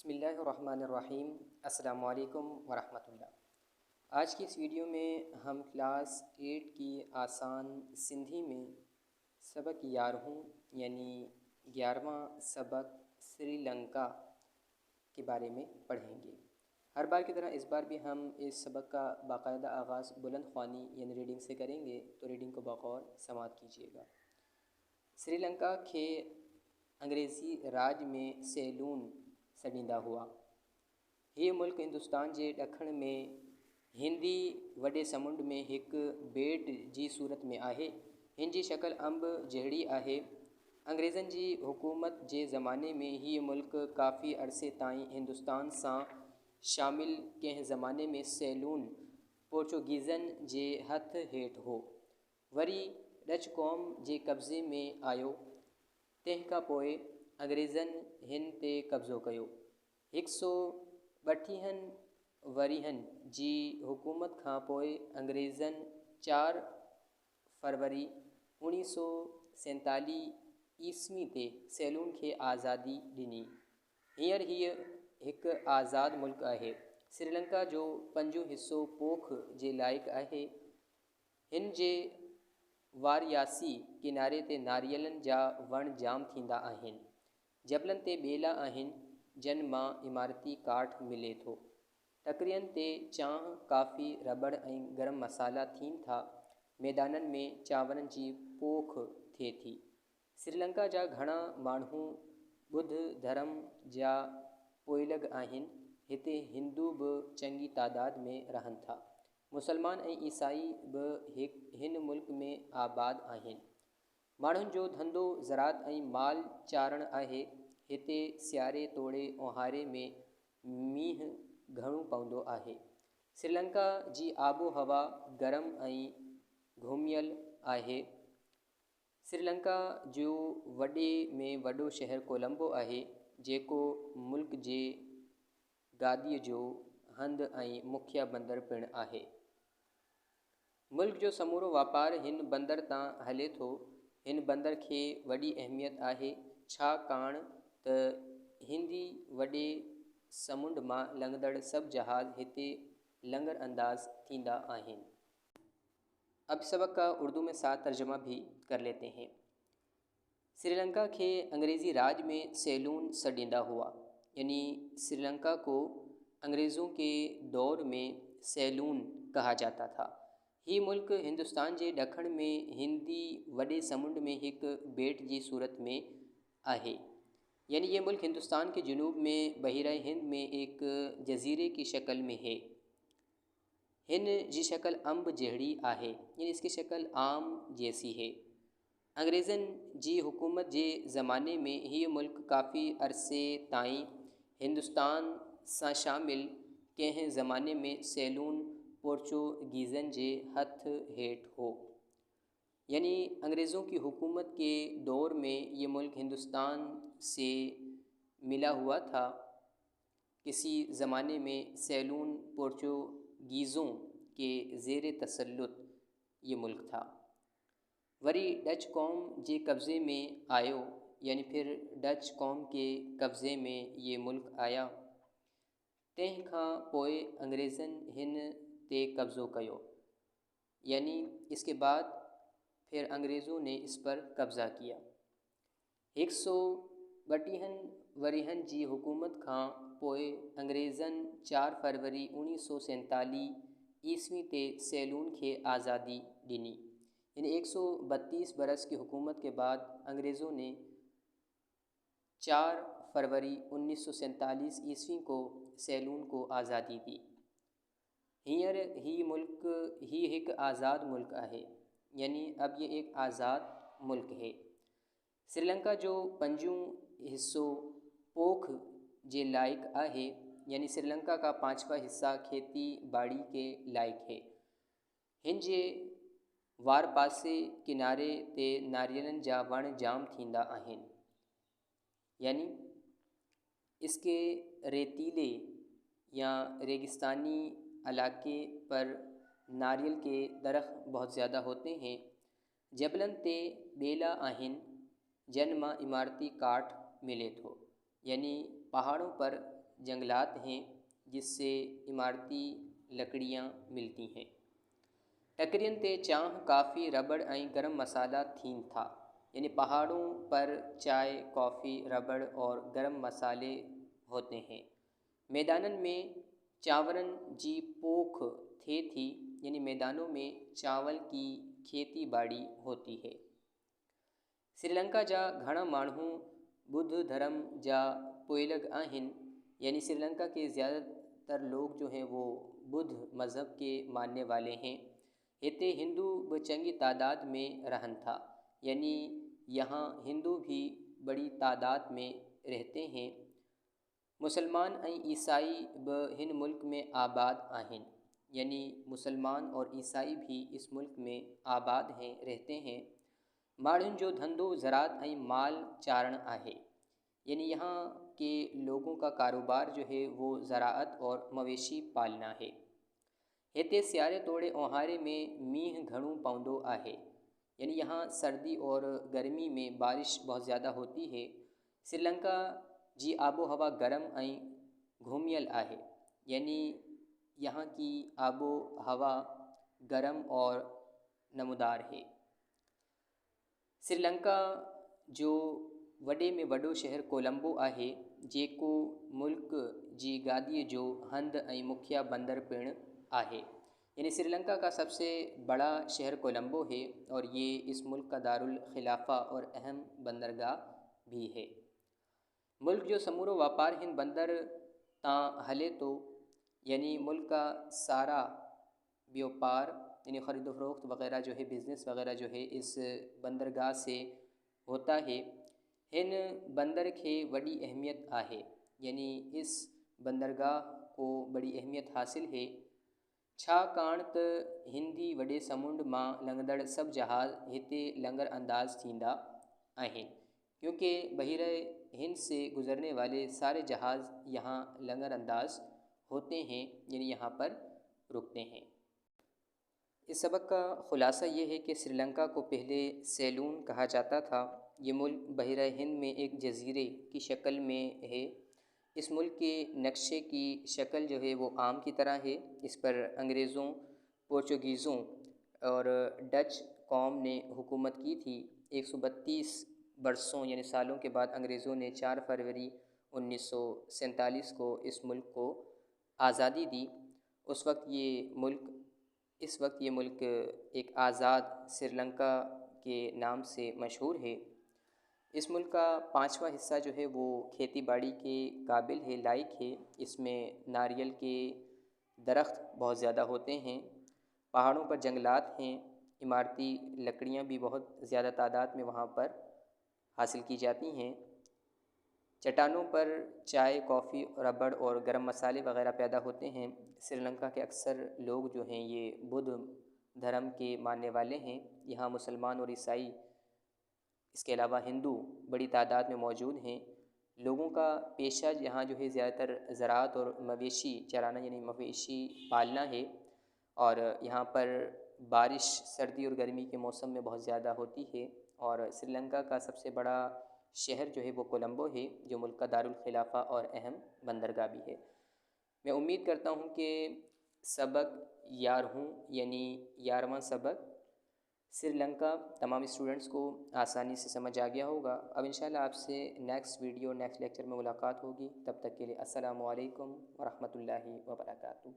बिस्मिल्लाहिर्रहमानिर्रहीम। अस्सलामु अलैकुम वरहमतुल्लाह। आज की इस वीडियो में हम क्लास 8 की आसान सिंधी में सबक 11 यानी 11वां सबक श्रीलंका के बारे में पढ़ेंगे। हर बार की तरह इस बार भी हम इस सबक का बाकायदा आगाज़ बुलंद ख्वानी यानी रीडिंग से करेंगे, तो रीडिंग को बगौर समाअत कीजिएगा। श्रीलंका के अंग्रेज़ी राज में सैलून सॾींदा हुआ। ये मुल्क हिंदुस्तान के ॾखण में हिंदी वॾे समुंड में एक बेट जी सूरत में आहे। हिन जी शक्ल अंब जहिड़ी आहे। अंग्रेज़नि जी हुकूमत जे ज़माने में ही मुल्क काफ़ी अरसे ताईं हिंदुस्तान सां शामिल, कंहिं ज़माने में सैलून पोर्चुगीज़नि जे हथ हेठि हो, वरी डच क़ौम जे कब्ज़े में आयो। तंहिंखां पोइ अंग्रेज़नि हिन ते कब्ज़ो कयो। 132 वरिहनि जी हुकूमत खां पोइ अंग्रेज़नि 4 फरवरी 1947 ईस्वी ते सैलून खे आज़ादी ॾिनी। हींअर हीअ हिकु आज़ाद मुल्क आहे। श्रीलंका जो 5 हिसो पोख जे लाइक़ु आहे। हिन जे वारयासी किनारे ते नारियलनि जा वण जाम थींदा आहिनि। जबलनि ते ॿेला आहिनि, जन मां इमारती काठ मिले थो। टकरियनि ते चांहि, काफ़ी, रबड़ ऐं गरम मसाला थियनि था। मैदाननि में चांवरनि जी पोख थिए थी। श्रीलंका जा घणा माण्हू ॿुध धर्म जा पोइलग आहिनि। हिते हिंदू बि चङी तादाद में रहनि था। मुसलमान ऐं ईसाई बि हिन मुल्क में आबाद आहिनि। माण्हुनि जो धंधो ज़राअत ऐं माल चारण आहे। हिते सियारे तोड़े ओहारे में मींहुं घणो पवंदो आहे। श्रीलंका जी आबो हवा गरम ऐं घुमियल आहे। श्रीलंका जो वॾे में वॾो शहर कोलंबो आहे, जेको मुल्क जे गादीअ जो हंधि ऐं मुख्य बंदर पिणु आहे। मुल्क जो समूरो वापारु हिन बंदर तां हले थो। हिन बंदर खे वॾी अहमियत आहे, छाकाणि त हिंदी वॾे समुंड मां लंघंदड़ सभु जहाज़ हिते लंगर अंदाज थींदा आहिनि। अब सबक का उर्दू में साथ तर्जमा भी कर लेते हैं। श्रीलंका के अंग्रेज़ी राज में सैलून सॾींदा हुआ, यानी श्रीलंका को अंग्रेज़ों के दौर में सैलून कहा जाता था। ये मुल्क हिंदुस्तान के ॾखण में हिंदी वॾे समुंड में एक बेट जी सूरत में आहे, यानी ये मुल्क हिंदुस्तान के जुनूब में बहिरा हिंद में एक जजीरे की शक्ल में है। हिन जी शक्ल अंब जहिड़ी आहे, यानी इसकी शक्ल आम जैसी है। अंग्रेज़नि जी हुकूमत जे ज़माने में ये मुल्क काफ़ी अरसे ताईं हिंदुस्तान सां शामिल, कंहिं ज़माने में सैलून पोर्चुगीज़नि जे हथ हेठि हो, यानी अंग्रेज़ों की हुकूमत के दौर में ये मुल्क हिंदुस्तान से मिला हुआ था। किसी ज़माने में सैलून पोर्चुगीज़ों के ज़ेर तसल्लुत ये मुल्क था। वरी डच कौम जे कब्ज़े में आयो, यानी फिर डच कौम के कब्ज़े में ये मुल्क आया। तंहिंखां पोइ अंग्रेज़नि हिन ते कब्ज़ो कयो, यानी इसके बाद फिर अंग्रेज़ों ने इस पर कब्ज़ा किया। 132 वरिहनि जी हुकूमत खां पोइ अंग्रेज़नि 4 फरवरी 1947 ईस्वी ते सैलून के आज़ादी ॾिनी। इन 132 बरस की हुकूमत के बाद अंग्रेज़ों ने 4 फरवरी 1947 ईस्वी को सैलून को आज़ादी दी। हींअर ही मुल्क ही एक आज़ाद मुल्क आहे, यानी अब ये एक आज़ाद मुल्क है। श्रीलंका जो 5 हिस्सो पोख जे लाइक़ आहे, यानी श्रीलंका का 5वां हिस्सा खेती बाड़ी के लाइक़ है। हिन जे वार पासे किनारे ते नारियलनि जा वण जाम थींदा आहिनि, यानी इसके रेतीले या रेगिस्तानी इलाके पर नारियल के दरख्त बहुत ज़्यादा होते हैं। जबलनि ते ॿेला आहिनि, जन मां इमारती काठ मिले थो, यानी पहाड़ों पर जंगलात हैं जिससे इमारती लकड़ियाँ मिलती हैं। टकरियन ते चाह, काफ़ी, रबड़ ऐं गरम मसाला थीन था। यानी पहाड़ों पर चाय, कॉफ़ी, रबड़ और गरम मसाले होते हैं। मैदानन में चावरन जी पोख थे थी। यानी मैदानों में चावल की खेती बाड़ी होती है। श्रीलंका जा घणा माण्हू बुद्ध धर्म जा पोइलग आहिन। यानी श्रीलंका के ज़्यादातर लोग जो हैं वो बुद्ध मज़हब के मानने वाले हैं। हिते हिंदू ब चंगी तादाद में रहन था। यानी यहाँ हिंदू भी बड़ी तादाद में रहते हैं। मुसलमान ऐं ईसाई ब हिन मुल्क में आबाद आहिन। यानी मुसलमान और ईसाई भी इस मुल्क में आबाद हैं, रहते हैं। माण्हुनि जो धंधो ज़रात ऐं माल चारण आहे। यानी यहाँ के लोगों का कारोबार जो है वो ज़राअत और मवेशी पालना है। हिते सियारे तोड़े ओहारे में मींह घणो पवंदो आहे। यानी यहाँ सर्दी और गर्मी में बारिश बहुत ज़्यादा होती है। श्रीलंका जी आबो हवा गर्म ऐं घूमियल आहे। यानी यहाँ की आबो हवा गर्म और नमदार है। श्रीलंका जो वॾे में वॾो शहर कोलंबो आहे, जेको मुल्क जी गादीअ जो हंध ऐं मुखिया बंदर पिण आहे। यानी श्रीलंका का सबसे बड़ा शहर कोलंबो है और ये इस मुल्क का दारुल खिलाफा और अहम बंदरगाह भी है। मुल्क जो समूरो व्यापार हिन बंदर तां हले तो। यानी मुल्क का सारा व्यापार यानी ख़रीद फ़रोख्त वग़ैरह जो है, बिज़नेस वग़ैरह जो है इस बंदरगाह से होता है। हिन बंदर के बड़ी अहमियत आहे। यानी इस बंदरगाह को बड़ी अहमियत हासिल है। छाकाणि त हिंदी वॾे समुंड मां लंघंदड़ सभु जहाज़ हिते लंगर अंदाज़ थींदा आहिनि। क्योंकि बहिर हिंद से गुज़रने वाले सारे जहाज़ यहाँ लंगर अंदाज होते हैं, यानी यहाँ पर रुकते हैं। इस सबक का ख़ुलासा ये है कि श्रीलंका को पहले सेलून कहा जाता था। ये मुल्क बहिरा हिंद में एक जज़ीरे की शक्ल में है। इस मुल्क के नक्शे की शक्ल जो है वो आम की तरह है। इस पर अंग्रेज़ों, पोर्चुगीज़ों और डच कौम ने हुकूमत की थी। 132 बरसों यानी सालों के बाद अंग्रेज़ों ने 4 फरवरी 1947 को इस मुल्क को आज़ादी दी। इस वक्त ये मुल्क एक आज़ाद श्रीलंका के नाम से मशहूर है। इस मुल्क का 5वां हिस्सा जो है वो खेती बाड़ी के काबिल है, लायक है। इसमें नारियल के दरख्त बहुत ज़्यादा होते हैं। पहाड़ों पर जंगलात हैं। इमारती लकड़ियाँ भी बहुत ज़्यादा तादाद में वहाँ पर हासिल की जाती हैं। चट्टानों पर चाय, कॉफ़ी, रबड़ और गरम मसाले वग़ैरह पैदा होते हैं। श्रीलंका के अक्सर लोग जो हैं ये बुद्ध धर्म के मानने वाले हैं। यहाँ मुसलमान और ईसाई, इसके अलावा हिंदू बड़ी तादाद में मौजूद हैं। लोगों का पेशा यहाँ जो है ज़्यादातर ज़राअत और मवेशी चराना यानी मवेशी पालना है। और यहाँ पर बारिश सर्दी और गर्मी के मौसम में बहुत ज़्यादा होती है। और श्रीलंका का सबसे बड़ा शहर जो है वो कोलंबो है, जो मुल्क का दारुल खिलाफा और अहम बंदरगाह भी है। मैं उम्मीद करता हूँ कि सबक 11 यानी 11वां सबक श्रीलंका तमाम स्टूडेंट्स को आसानी से समझ आ गया होगा। अब इंशाल्लाह आपसे नेक्स्ट वीडियो, नेक्स्ट लेक्चर में मुलाकात होगी। तब तक के लिए अस्सलामु अलैकुम व रहमतुल्लाहि व बरकातुहू।